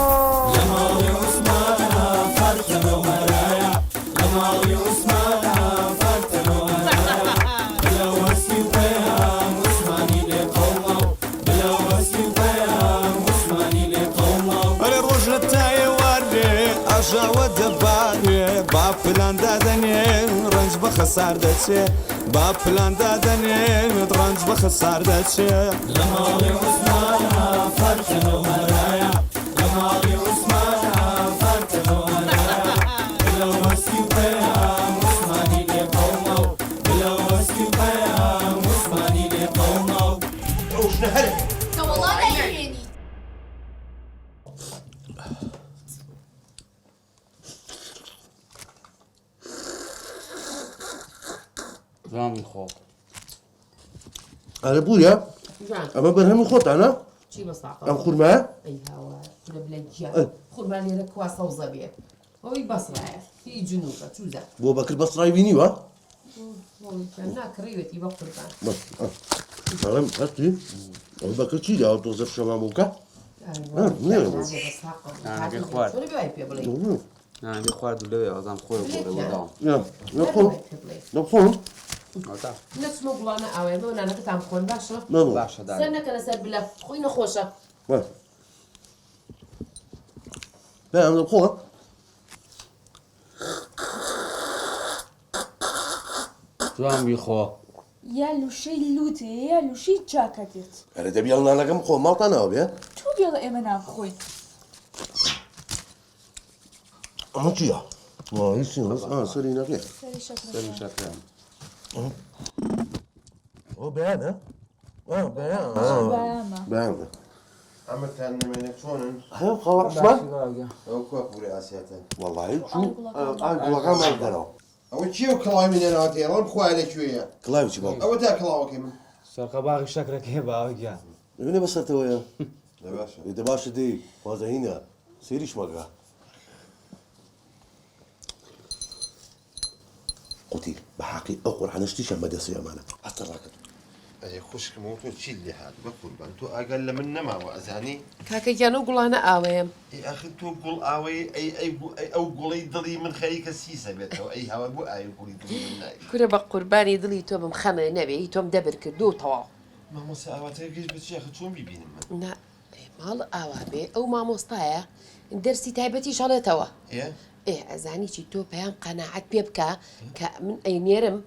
يا مالي عثمانة فرتنا وهرايا يا مالي عثمانة فرتنا وهرايا بلا وسي وفيها عثماني لقومه بلا وسي وفيها عثماني لقومه أنا رجل تاي وردي أرجع ودباري باب فلان دادني رنج بخسار دتشي باب فلان دادني رنج بخسار دتشي يا مالي عثمانة فرتنا وهرايا يا مالي عثمانة فرتنا وهرايا بلا وسي وفيها عثماني لقومه بلا وسي وفيها عثماني لقومه وش نهرب والله لا يهيني. أنا بويا أما برهم خط أنا چی بەساقە أم خورما ئەی هاوار لە بلەنجیا خورمان لێرە کوا سەوزە بێ ئەوەی بەسڕایە هی جنوبە چوزە بو بكر بس رايبيني وا ناکڕیوێتی بە قوربان بس أنا هاتي أبو بكر تيجي أو توظف شماموكا أنا بخوارد ولا أظن خوي ولا يا نقول نقول نسمە گوڵانە ئاوێنەوە نانەکەتان خۆن باشە باشە سەر نەکە لەسەر بلە خۆی نەخۆشە لا أنا نقول جوان بيخوا يا لوشي لوتي يا لوشي جاكاتيت أنا دبي يلا أنا كم خو ما طنا بيا شو بيلا إيمانا خوي أما تيا ما يصير سرينا فيه سري شكرا هو بيان ها بيان بيان أما كان منك شلون؟ هاي خلاص ما أو كوكوري آسياتن والله شو أقول لك ما أقدر أو شيء كلاوي من الأوتيل أنا بخوالي شوية كلاوي شباب أو تا كلاوي كم سرقة باغي شكرك هبة أوجا من بس تويا لا باشا إذا باش دي وهذا هنا سيريش مقا قتيل بحقي أقول حنشتيش أما دسي أمانة حتى راكد أي خشك موتو تشيل لي هذا بقول بنتو أقل من نما وأزاني کاکەگیان و گوڵانە ئاوەیەم أي أخي تو قول آوي أي أو قولي ضلي من خيك السيسة بيتو أي هوا بو أي قولي ضلي من ناي کورە بە قوربانی دڵی تۆ بم خەمە نەبێ تۆم دەبر کردو و تەواو ما مو ساواتي كيش بتشي أخي شلون بيبين من نا ماڵ ئاوا بێ ئەو مامۆستایە دەرسی تایبەتی شەڵێتەوە إيه ئەزانی چی تۆ پێیان قەناعەت پێ بکە کە من ئەینێرم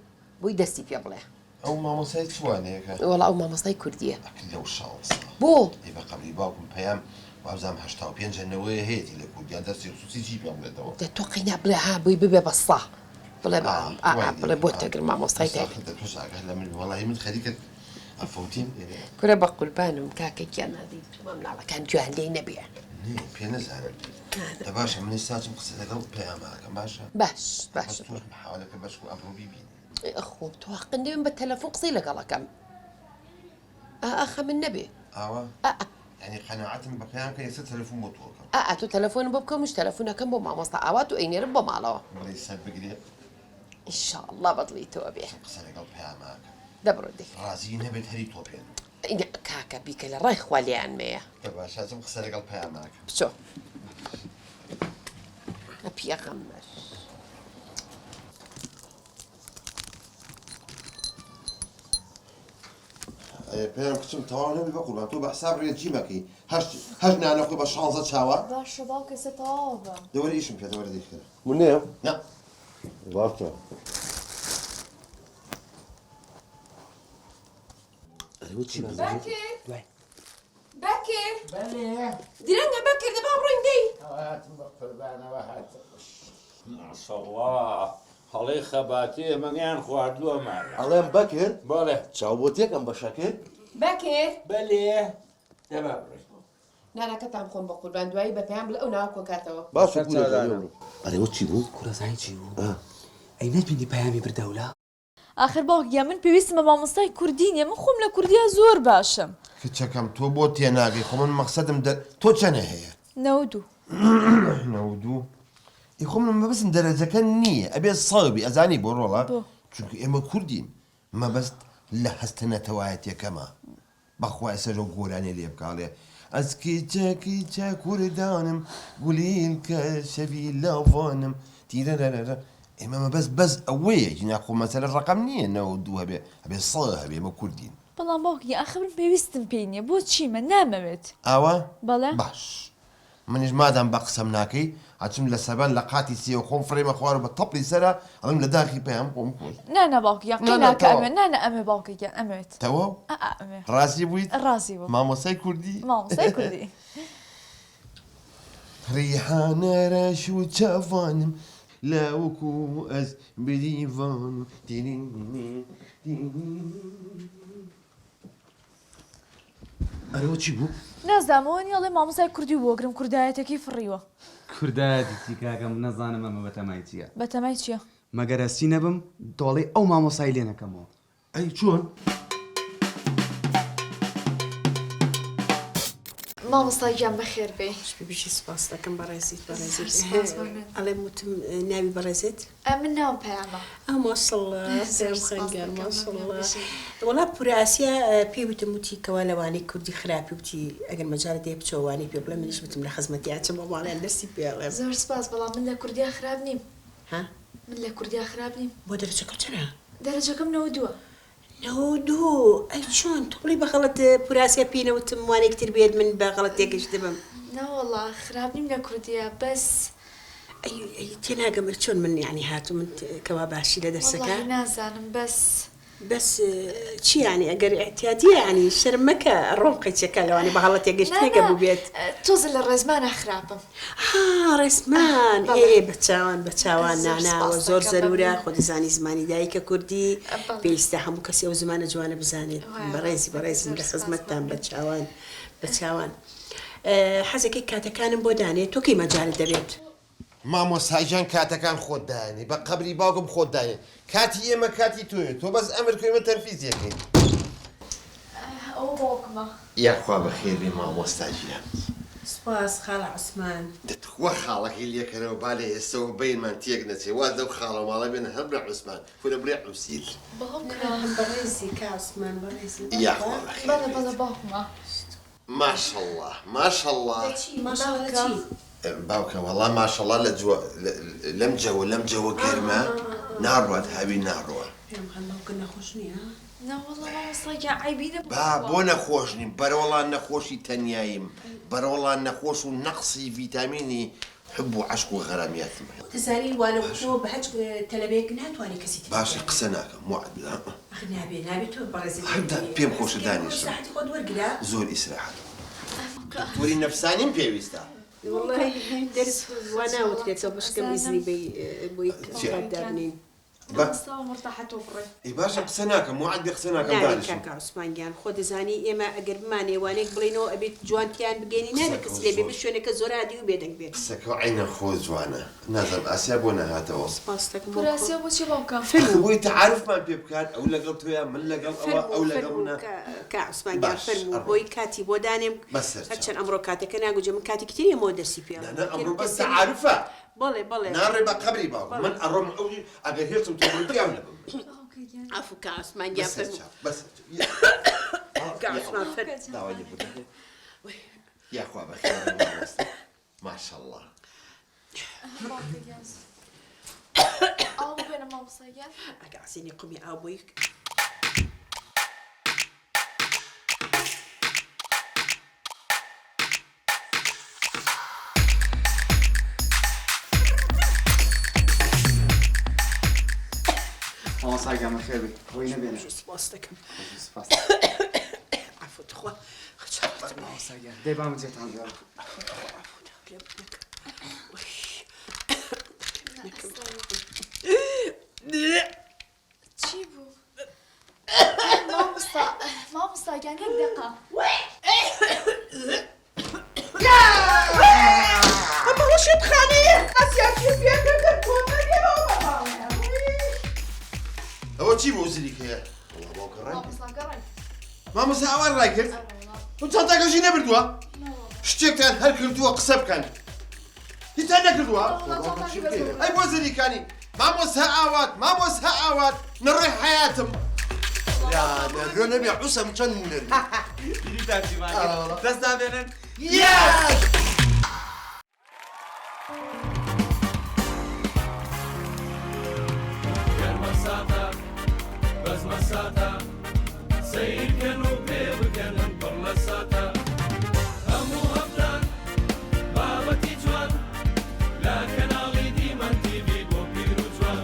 بۆی دەستی پێ بڵێ أو ما مسايد شواني هيك وەڵا ئەو مامۆستای کوردیە أكل لو شانس بۆ يبقى قبل باكم بيام وابزام هشتا وبين جنوية هيتي لكود يعني درسي خصوصي جيب يوم لدوا دە تۆ قەینا بڵێ ها بۆی ببێ بەسا بڵێ بڵێ بۆ تەگر مامۆستای تایبەت أنت توش هلا من والله من خليك أفوتين کورە بە قوربانم کاکەگیان نادی مام ناڵەکان جوان لێی نەبێ بين زعل يا باشا من الساعة مقصد لك بيام هاك باشا باش تروح بحاولك باش أمرو بيبين ئەخۆ تۆ حەقندێ من بە تەلەفۆن قسەی لەگەڵەکەم ئەخە من نەبێ أوا يعني قناعتم بقيام كي يصير تلفون موتوركم تۆ تەلەفۆن بۆ بکەم مش تەلەفۆنەکەم بۆ مامۆستا ئاوات و ئەینێرم بۆ ماڵەوە بغي يسال بقري ئینشاءڵڵا بەدڵی تۆ بێ قصة لك بيام هاك دەبڕۆ دێ رازين هبت هري توبين کاکە بیکە لە ڕای خوا لێیان مەیە يا باشا لازم قصة لك بيام هاك بچۆ پێغەمبەر بيام كتم تواني بقول ما تو بحساب ريجي ماكي هجنا انا اخوي بشانزة شاوا باشا باوكي ستابا دوري ايش مشي دوري ديك كده من نعم نعم بارتا بەکر درەنگە بەکر دەبا بڕۆین دەی ما شاء الله هەڵەی خەباتێ مەنیان خواردووە ماڵە عليهم بكر بەڵێ شاوبوتيك أم بشاكر بەکر بەلێ دەبا بڕۆین نانەکەتان خۆم بە قوربان دوایی بە پێیان بڵێ ئەو ناوە کۆکاتەوە باش أنا وتشي بو كرة چی بوو ئەی نەتبینی پەیامی بردەولا آخر باوكي من بيويستم مامۆستای کوردینیە من خۆم لە کوردیا زۆر باشم كتشكم تو بوتي ناقي خو من مقصدم تو چنه هي نەودوو نودو يخو من بس درجة كان نية أبي الصوبي أزاني بورولا چونك إما كردين ما بس لحستنا تواتي كما بخوا سجو قولاني اللي يبقى عليه أسكيتشا كردانم قولي لك شبي لافانم تيرا إما ما بس أويه يعني أخو مثلا الرقم نية نودو أبي الصوه أبي ما كردين بەڵام باوكي آخر من پێویستم پێی نییە بۆچی من نامەوێت ئاوا بەڵێ باش منیش مادام بە قسەم ناکەی ئاچم لە سەبان لە قاتی سێ و خۆم فڕێمە خوارە بە تەپڵی سەرە ئەڵم لە داخی پێیان خۆم خۆش نانە باوکیان قیناکە ئەمێ نانە ئەمێ باوکەکیان ئەمەوێت تەواو ئەمێ ڕاستی بوویت ڕاستی بوو مامۆسای کوردی مامۆستای کوردی ڕیحانە ڕەش و چاوانم لاوەکو ئەس بریڤان أنا وتشي بو نازدامەوە نیڵێ مامۆستای کوردی بۆگرم کوردایەتێکی فڕیوە کوردایەتی کاکەم نەزانم ئەمە بەتەمای چییە بەتەمای چییە؟ مەگەرەستی نەبم دۆڵی ئەو مامۆسای لێ نەکەمەوە أي شلون؟ مامۆستاگیان بەخێر بێ ببیشی سپاس دەکەم بەڕێزیت بەڕێزیت سپاس بەمن. ئەڵێ وتم ناوی بەڕێزت من ناوم پەیامە ماشەڵڵا خەنگەر ماشەڵڵا وەڵا پوراسیا پێی وتم وتی کەوا لەوانەی کوردی خراپی وتی ئەگەر مەجارە دێ بچۆوانی پێ بڵێ منیش وتم لە خزمەتی ئاچم بەڵیان دەستی پێڵێم زۆر سپاس بەڵام من لە کوردیا خراپ نیم ها من لە کوردیا خراپ نیم بۆ دەرەجەکە چرا دەرەجەکەم 92 92 ئەی چۆن توڵی بەغەڵت پوراسیا پێینەوتم وانێکتر بێت من بەغەڵت تێگەشت دەبم ناوەڵا خراپ نیم لە کوردیا بەس ئەی تێناگەمر چۆن من یعنی هاتو من کەوا باشی لە دەرسەکە نازانم بەس چی یعنی ئەگەر احتیاطی یعنی شەرم مەکە ڕۆم قەیچەکە لەوانێ بەغەڵت تێگەشت نێگە بووبێت تۆزە لە ڕێزمانە خراپم ڕێزمان بەچاوان ناناوە زۆر زەرورە خۆ دەزانی زمانی دایکە کوردی پێویستە هەموو کەسی ئەو زمانە جوانە بزانێت بەڕێزم لە خزمەتتان بەچاوان حەزەکەی کاتەکانم بۆ دانێت تۆ کەی مەجارت دەبێت مامۆستاجان کاتەکان خۆت دایێنی بە قەبری باوکم خۆت دایێ کاتی ئێمە کاتی تۆیە تۆ بەس ئەمر کوێمە تەرفیزیەکەین ئەو باوکمە یاخوا بەخێری مامۆستاجیان سپاس خاڵە عوسمان دەتخوا خاڵەکەی لێکەرەوە با لە ئێستەوە بینمان تێک نەچێ واز دەو خاڵە ماڵە بێنە هەر برا عوسمان کورە برێ عوسیل بەڕێزی کا عوسمان بەڕێزی یاخوا بەخێر بەڵە باوکمە ماشەڵڵا ماشەڵڵا باوکە وەڵا ماشەڵڵا لەم جەوە گەرمە ناڕوات هاوی ناڕوە با بۆ نەخۆش نیم بەرەوەڵان نەخۆشی تەنیاییم بەرەوەڵان نەخۆش و نەقسی ڤیتامینی حب و عەشق و غەرامیاتم دەزانی وانەوتەوە بە هەچ تەلەبەیەک ناتوانێت کەسی باشە قسە ناکەم وعد نابێت تۆ بەڕێزی پێم خۆشە دانیشم خۆت وەرگرا زۆر ئیسراحەت وەری نەفسانیم پێویستە والله درس واناوترێتەوە بەشکەم ئیزنی بۆی دابنین مرتاحەت وفڕێ ئی باشە قسە ناکەم وعد بێ قسە ناکەم دانیشم کاکا عوسمانگیان خۆ دەزانی ئێمە ئەگەر بمانێوانێک بڵێنەوە ئەبێت جوانتیان بگەینی نانە کەس لێ بێ شوێنەکە زۆر عادی و بێدەنگ بێت قسەکە عینە خۆ جوانە نازانم ئاسیا بۆ نەهاتەوە پوراسیا بۆچی باوکە بۆی تعارفمان پێ بکات ئەو لەگەڵ تۆیە من لەگەڵ ئەو لەگەڵ منە کا عوسمانگیان فەرموو بۆی کاتی بۆ دانێم هەرچەند ئەمڕۆ کاتەکە ناگوجێ من کاتی کتێمەوە دەرسی پێ ئەمڕۆ بەس تعارفە بەڵێ ناڕێ بە قەبری باوک من ئەڕۆم ئەوی ئەگەر هێرتم تۆڵیان لەبم عفو کا عوسمانگیان فەرموو بەس عوسمان فەرموو داوای لێ بکە یاخوا بەخێر ماشەڵڵا ئەو بێنە مامۆستاگیان ئەگە عسێنی قومی ئاو بۆی مامۆستاگیان بەخێر بێ خۆی نەبێنە سپاس دەکەم عفو تخوا مامۆستاگیان دەی بام جێتان دێڵ چی بوو مامۆستاگیان یەک دقە ئەمە وەشت خانەیە ئەسیاکی پێکەکەن ئەوە چی بۆ زریکەیە مامۆستا ئەوان ڕای کرد و چەندەکەشی نەبردووە شتێکتان هەر کردووە قسە بکەن هیچان نەکردووە ئەی بۆ زریکانی مامۆستا ئاوات نەڕێ حیاتم نەگرۆ نەبێ عوسەم چەند نەر دەست دابێنن بەزمەساتە سەیرکەن و پێ بکەنن پڕ لە ساتە هەموو هەفتان بابەتی جوان لە کەناڵی دیمەن تیڤی بۆ پیر و جوان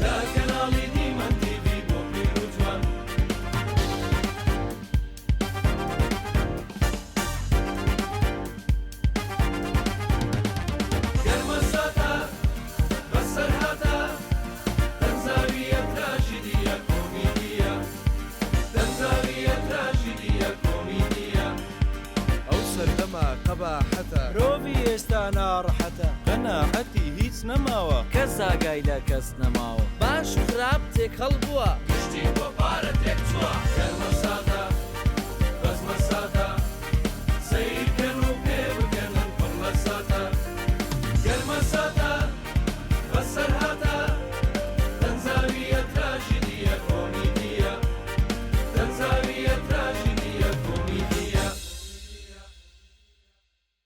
لە کەناڵی دیمەن تیڤی بۆ پیر و جوان گەرمەساتە بەسەرهاتە دەنزاویە تراژیدیە کۆمیدیە دەنزاویە تراژیدیە کۆمیدیە ئەو سەردەما قەباحەتە مرۆڤی ئێستا ناڕەحەتە قەناعەتی هیچ نەماوە کەس ئاگای لە کەس نەماوە باش و خراپ تێکەڵ بووە گشتی بۆ پارە تێک چووە گەرمەساتە